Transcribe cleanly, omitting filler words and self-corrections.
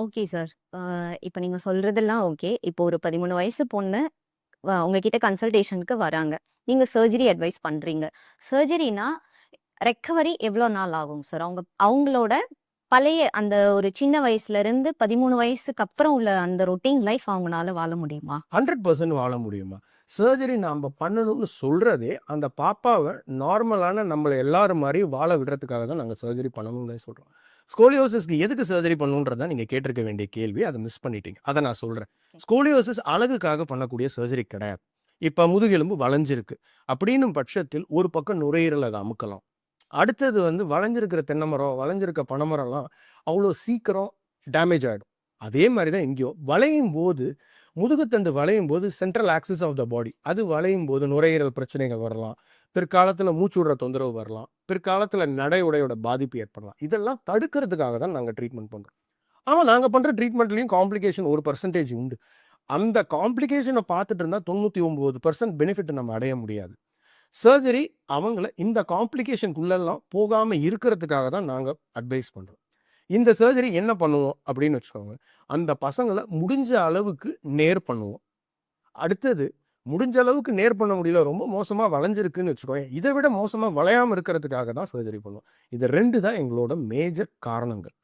Okay sir. இப்ப நீங்க சொல்றதெல்லாம் ஓகே. இப்போ ஒரு 13 வயசு பொண்ணு உங்ககிட்ட கன்சல்டேஷனுக்கு வராங்க. நீங்க சர்ஜரி அட்வைஸ் பண்றீங்க. சர்ஜரினா ரெக்கவரி எவ்வளோ நாள் ஆகும் சார்? அவங்களோட பழைய அந்த ஒரு சின்ன வயசுலருந்து 13 வயசுக்கு அப்புறம் உள்ள அந்த ரொட்டீன் லைஃப் அவங்கனால வாழ முடியுமா? 100% வாழ முடியுமா? சர்ஜரி நாம பண்ணணும்னு சொல்றதே, அந்த பாப்பாவ நார்மலான நம்மள எல்லாரும் மாரி வாழ விடுறதுக்காக தான் நாங்க சர்ஜரி பண்ணணும்னே சொல்றோம். ஸ்கோலியோசிஸ்க்கு எதுக்கு சர்ஜரி பண்ணணும்ன்றது தான் நீங்க கேட்டிருக்க வேண்டிய கேள்வி. அத மிஸ் பண்ணிட்டீங்க. அத நான் சொல்றேன். ஸ்கோலியோசிஸ் அழகுக்காக பண்ணக்கூடிய சர்ஜரி கிடையாது. இப்ப முதுகெலும்பு வளைஞ்சிருக்கு. அப்படின்னும் பட்சத்தில் ஒரு பக்கம் நுரையீரல அத அமுக்கலாம். அடுத்தது வளைஞ்சிருக்கிற தென்னை மரம், வளைஞ்சிருக்க பனை மரம்லாம் அவ்வளோ சீக்கிரம் டேமேஜ் ஆயிடும். அதே மாரி தான் இங்கேயும். வளையும்போது முதுகுத்தண்டு வளையும்போது சென்ட்ரல் ஆக்சிஸ் ஆஃப் த பாடி அது வளையும்போது நுரையீரல் பிரச்சனைகள் வரலாம். பிற்காலத்தில மூச்சு விடுற தொந்தரவு வரலாம். பிற்காலத்தில நடை உடையோட பாதிப்பு ஏற்படலாம். இதெல்லாம் தடுக்கிறதுக்காக தான் நாங்க ட்ரீட்மெண்ட் பண்றோம். ஆனா நாங்க பண்ற ட்ரீட்மெண்ட்லயும் காம்ப்ளிகேஷன் 1% உண்டு. அந்த காம்ப்ளிகேஷன பார்த்துட்டு இருந்தா 99% பெனிஃபிட் நம்ம அடைய முடியாது. சர்ஜரி அவங்கள இந்த காம்ப்ளிகேஷனுக்குள்ளலாம் போகாம இருக்கிறதுக்காக தான் நாங்க அட்வைஸ் பண்றோம். இந்த சர்ஜரி என்ன பண்ணுவோம் அப்படின்னு வச்சுக்கோங்க. அந்த பசங்கள முடிஞ்ச அளவுக்கு நேர் பண்ணுவோம். அடுத்தது முடிஞ்ச அளவுக்கு நேர் பண்ண முடியல. ரொம்ப மோசமா வளைஞ்சிருக்குன்னு வச்சுக்கோயேன். இத விட மோசமா வளையாம இருக்கிறதுக்காக தான் சர்ஜரி பண்ணுவோம். இது 2 தான் எங்களோட மேஜர் காரணங்கள்.